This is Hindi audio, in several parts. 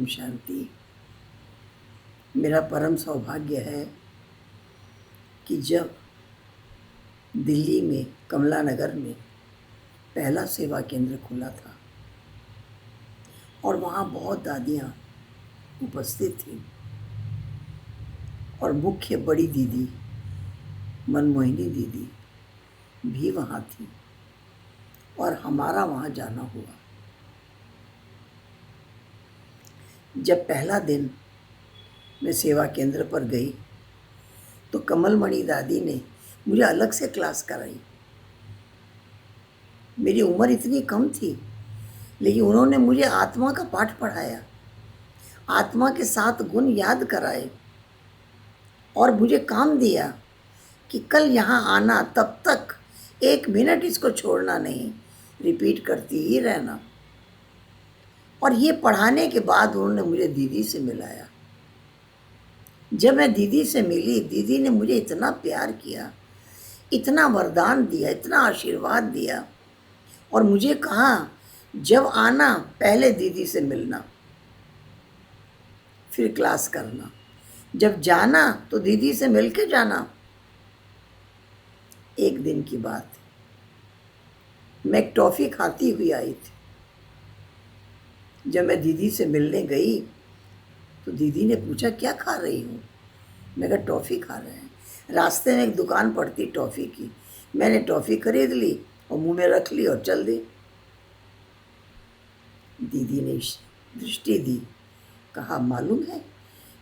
शांति। मेरा परम सौभाग्य है कि जब दिल्ली में कमला नगर में पहला सेवा केंद्र खुला था और वहाँ बहुत दादियाँ उपस्थित थीं और मुख्य बड़ी दीदी मनमोहिनी दीदी भी वहाँ थी और हमारा वहाँ जाना हुआ। जब पहला दिन मैं सेवा केंद्र पर गई तो कमलमणि दादी ने मुझे अलग से क्लास कराई। मेरी उम्र इतनी कम थी लेकिन उन्होंने मुझे आत्मा का पाठ पढ़ाया, आत्मा के 7 गुण याद कराए और मुझे काम दिया कि कल यहाँ आना, तब तक 1 मिनट इसको छोड़ना नहीं, रिपीट करती ही रहना। और ये पढ़ाने के बाद उन्होंने मुझे दीदी से मिलाया। जब मैं दीदी से मिली, दीदी ने मुझे इतना प्यार किया, इतना वरदान दिया, इतना आशीर्वाद दिया और मुझे कहा जब आना पहले दीदी से मिलना, फिर क्लास करना, जब जाना तो दीदी से मिल के जाना। एक दिन की बात, मैं एक टॉफ़ी खाती हुई आई थी। जब मैं दीदी से मिलने गई तो दीदी ने पूछा क्या खा रही हूँ? मैं कहा टॉफ़ी खा रहे हैं। रास्ते में एक दुकान पड़ती टॉफ़ी की, मैंने टॉफ़ी खरीद ली और मुंह में रख ली और चल दी। दीदी ने दृष्टि दी, कहा मालूम है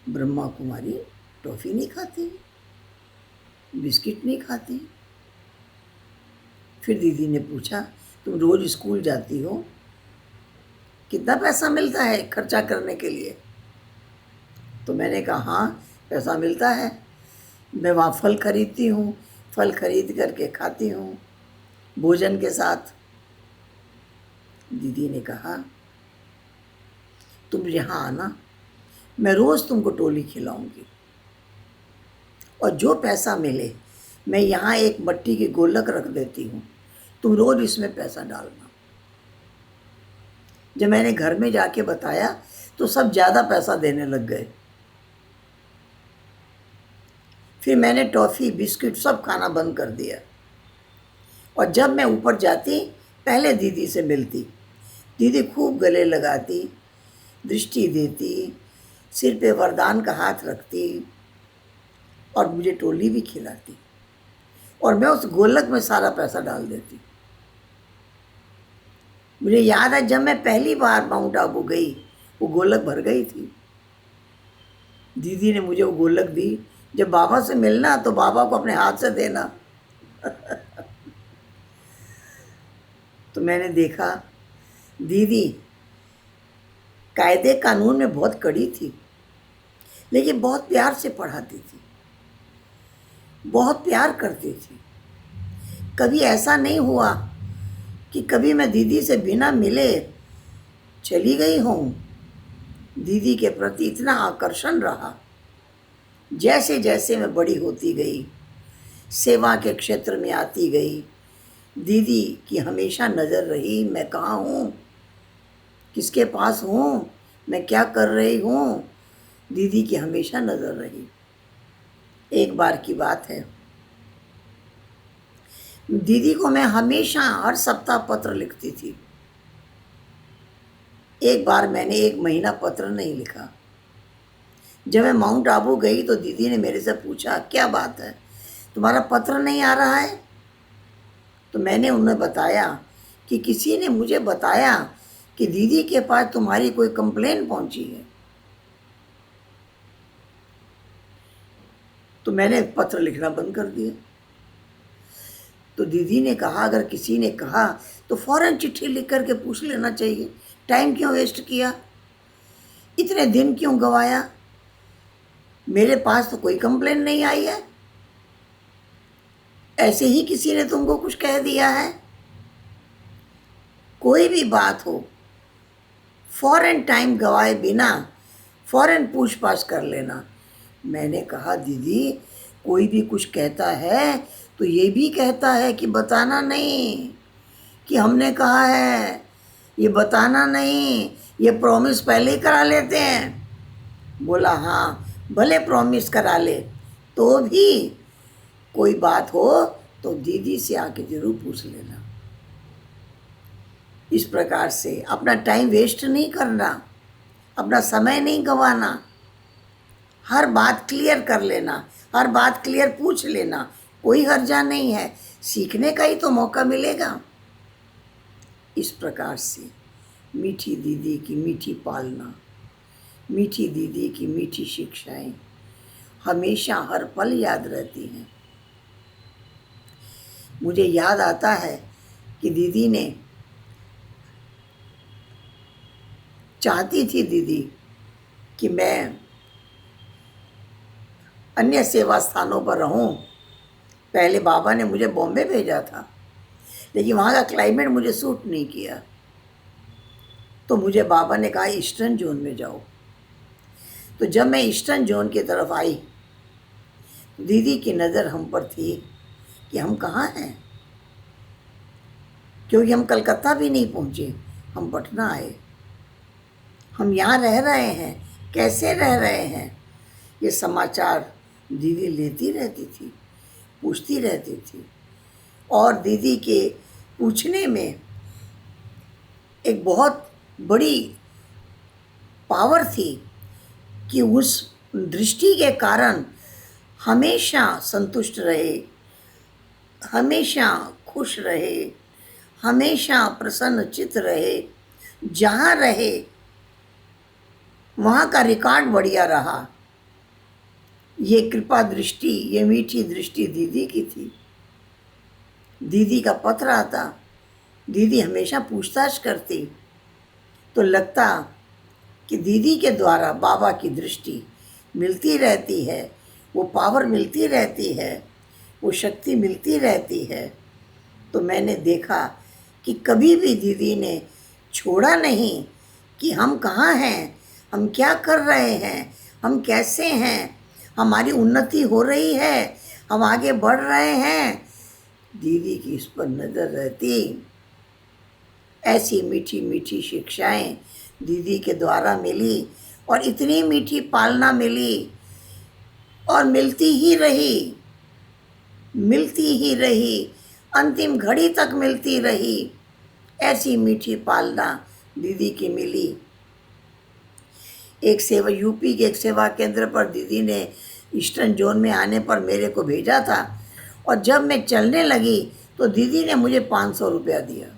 ब्रह्मा कुमारी टॉफ़ी नहीं खाती, बिस्किट नहीं खाती। फिर दीदी ने पूछा तुम रोज़ स्कूल जाती हो, कितना पैसा मिलता है खर्चा करने के लिए? तो मैंने कहा हाँ पैसा मिलता है, मैं वहाँ फल खरीदती हूँ, फल खरीद करके खाती हूँ भोजन के साथ। दीदी ने कहा तुम यहाँ आना, मैं रोज़ तुमको टोली खिलाऊंगी और जो पैसा मिले मैं यहाँ एक मट्टी की गोलक रख देती हूँ, तुम रोज़ इसमें पैसा डालना। जब मैंने घर में जाके बताया तो सब ज़्यादा पैसा देने लग गए। फिर मैंने टॉफ़ी बिस्किट सब खाना बंद कर दिया और जब मैं ऊपर जाती पहले दीदी से मिलती। दीदी खूब गले लगाती, दृष्टि देती, सिर पे वरदान का हाथ रखती और मुझे टोली भी खिलाती और मैं उस गोलक में सारा पैसा डाल देती। मुझे याद है जब मैं पहली बार माउंट आबू गई वो गोलक भर गई थी। दीदी ने मुझे वो गोलक दी, जब बाबा से मिलना तो बाबा को अपने हाथ से देना। तो मैंने देखा दीदी कायदे कानून में बहुत कड़ी थी लेकिन बहुत प्यार से पढ़ाती थी, बहुत प्यार करती थी। कभी ऐसा नहीं हुआ कि कभी मैं दीदी से बिना मिले चली गई हूँ। दीदी के प्रति इतना आकर्षण रहा। जैसे जैसे मैं बड़ी होती गई, सेवा के क्षेत्र में आती गई, दीदी की हमेशा नज़र रही। मैं कहाँ हूँ, किसके पास हूँ, मैं क्या कर रही हूँ, दीदी की हमेशा नज़र रही। एक बार की बात है, दीदी को मैं हमेशा हर सप्ताह पत्र लिखती थी। एक बार मैंने 1 महीना पत्र नहीं लिखा। जब मैं माउंट आबू गई तो दीदी ने मेरे से पूछा क्या बात है, तुम्हारा पत्र नहीं आ रहा है? तो मैंने उन्हें बताया कि किसी ने मुझे बताया कि दीदी के पास तुम्हारी कोई कंप्लेन पहुंची है। तो मैंने पत्र लिखना बंद कर दिया। तो दीदी ने कहा अगर किसी ने कहा तो फ़ौरन चिट्ठी लिख करके पूछ लेना चाहिए, टाइम क्यों वेस्ट किया, इतने दिन क्यों गवाया? मेरे पास तो कोई कंप्लेन नहीं आई है, ऐसे ही किसी ने तुमको कुछ कह दिया है? कोई भी बात हो फ़ौरन टाइम गवाए बिना फ़ौरन पूछताछ कर लेना। मैंने कहा दीदी कोई भी कुछ कहता है तो ये भी कहता है कि बताना नहीं, कि हमने कहा है, ये बताना नहीं ये प्रॉमिस पहले ही करा लेते हैं। बोला हाँ, भले प्रॉमिस करा ले, तो भी कोई बात हो तो दीदी से आके जरूर पूछ लेना। इस प्रकार से अपना टाइम वेस्ट नहीं करना, अपना समय नहीं गंवाना, हर बात क्लियर कर लेना, हर बात क्लियर पूछ लेना, कोई हर्जा नहीं है, सीखने का ही तो मौका मिलेगा। इस प्रकार से मीठी दीदी की मीठी पालना, मीठी दीदी की मीठी शिक्षाएं हमेशा हर पल याद रहती हैं। मुझे याद आता है कि दीदी ने चाहती थी दीदी कि मैं अन्य सेवा स्थानों पर रहूं। पहले बाबा ने मुझे बॉम्बे भेजा था, लेकिन वहाँ का क्लाइमेट मुझे सूट नहीं किया, तो मुझे बाबा ने कहा ईस्टर्न जोन में जाओ। तो जब मैं ईस्टर्न जोन की तरफ आई, दीदी की नज़र हम पर थी कि हम कहाँ हैं, क्योंकि हम कलकत्ता भी नहीं पहुँचे, हम पटना आए। हम यहाँ रह रहे हैं, कैसे रह रहे हैं, ये समाचार दीदी लेती रहती थी, पूछती रहती थी। और दीदी के पूछने में एक बहुत बड़ी पावर थी कि उस दृष्टि के कारण हमेशा संतुष्ट रहे, हमेशा खुश रहे, हमेशा प्रसन्नचित्त रहे, जहाँ रहे वहाँ का रिकॉर्ड बढ़िया रहा। ये कृपा दृष्टि, ये मीठी दृष्टि दीदी की थी। दीदी का पत्र आता, दीदी हमेशा पूछताछ करती, तो लगता कि दीदी के द्वारा बाबा की दृष्टि मिलती रहती है, वो पावर मिलती रहती है, वो शक्ति मिलती रहती है। तो मैंने देखा कि कभी भी दीदी ने छोड़ा नहीं कि हम कहाँ हैं, हम क्या कर रहे हैं, हम कैसे हैं, हमारी उन्नति हो रही है, हम आगे बढ़ रहे हैं। दीदी की इस पर नज़र रहती। ऐसी मीठी मीठी शिक्षाएं दीदी के द्वारा मिली, और इतनी मीठी पालना मिली, और मिलती ही रही, मिलती ही रही, अंतिम घड़ी तक मिलती रही। ऐसी मीठी पालना दीदी की मिली। एक सेवा यूपी के एक सेवा केंद्र पर दीदी ने ईस्टर्न जोन में आने पर मेरे को भेजा था, और जब मैं चलने लगी तो दीदी ने मुझे 500 रुपया दिया।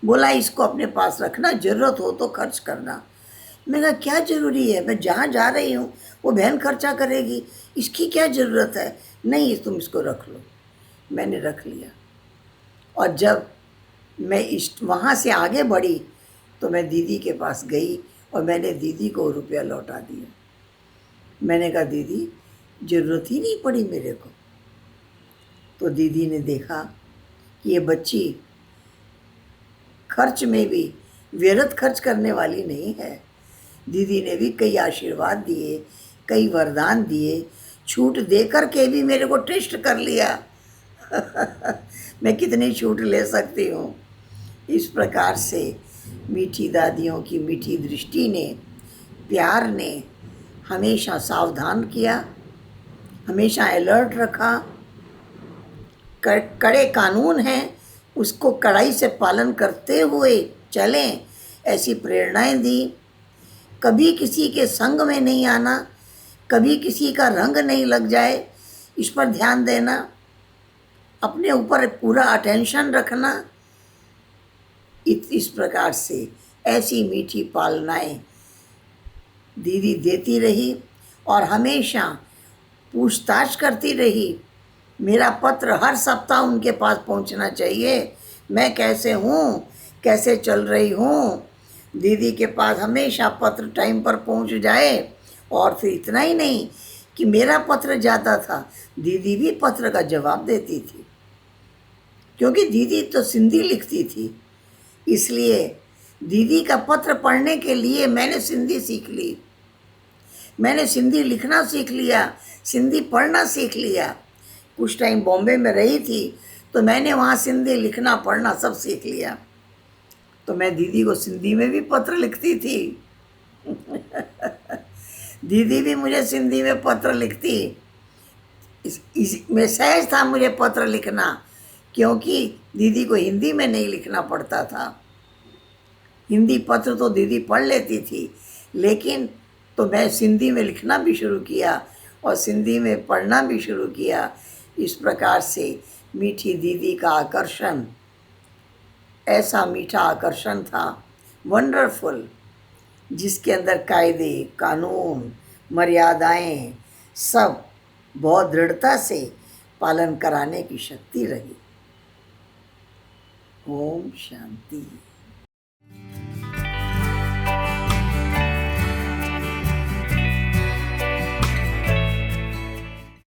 बोला इसको अपने पास रखना, ज़रूरत हो तो खर्च करना। मैंने कहा क्या ज़रूरी है, मैं जहाँ जा रही हूँ वो बहन खर्चा करेगी, इसकी क्या ज़रूरत है। नहीं, तुम इसको रख लो। मैंने रख लिया। और जब मैं वहाँ से आगे बढ़ी तो मैं दीदी के पास गई और मैंने दीदी को रुपया लौटा दिया। मैंने कहा दीदी ज़रूरत ही नहीं पड़ी मेरे को। तो दीदी ने देखा कि ये बच्ची खर्च में भी व्यर्थ खर्च करने वाली नहीं है। दीदी ने भी कई आशीर्वाद दिए, कई वरदान दिए, छूट दे कर के भी मेरे को टेस्ट कर लिया। मैं कितनी छूट ले सकती हूँ। इस प्रकार से मीठी दादियों की मीठी दृष्टि ने, प्यार ने हमेशा सावधान किया, हमेशा अलर्ट रखा। कड़े कानून हैं, उसको कड़ाई से पालन करते हुए चलें, ऐसी प्रेरणाएं दी। कभी किसी के संग में नहीं आना, कभी किसी का रंग नहीं लग जाए, इस पर ध्यान देना, अपने ऊपर पूरा अटेंशन रखना। इस प्रकार से ऐसी मीठी पालनाएं दीदी देती रही और हमेशा पूछताछ करती रही। मेरा पत्र हर सप्ताह उनके पास पहुंचना चाहिए, मैं कैसे हूँ, कैसे चल रही हूँ। दीदी के पास हमेशा पत्र टाइम पर पहुंच जाए। और फिर इतना ही नहीं कि मेरा पत्र जाता था, दीदी भी पत्र का जवाब देती थी, क्योंकि दीदी तो सिंधी लिखती थी। इसलिए दीदी का पत्र पढ़ने के लिए मैंने सिंधी सीख ली, मैंने सिंधी लिखना सीख लिया, सिंधी पढ़ना सीख लिया। कुछ टाइम बॉम्बे में रही थी तो मैंने वहाँ सिंधी लिखना पढ़ना सब सीख लिया। तो मैं दीदी को सिंधी में भी पत्र लिखती थी। दीदी भी मुझे सिंधी में पत्र लिखती। इस में सहज था मुझे पत्र लिखना, क्योंकि दीदी को हिंदी में नहीं लिखना पड़ता था। हिंदी पत्र तो दीदी पढ़ लेती थी, लेकिन तो मैं सिंधी में लिखना भी शुरू किया और सिंधी में पढ़ना भी शुरू किया। इस प्रकार से मीठी दीदी का आकर्षण, ऐसा मीठा आकर्षण था, वंडरफुल, जिसके अंदर कायदे, कानून, मर्यादाएं सब बहुत दृढ़ता से पालन कराने की शक्ति रही। ओम शांति।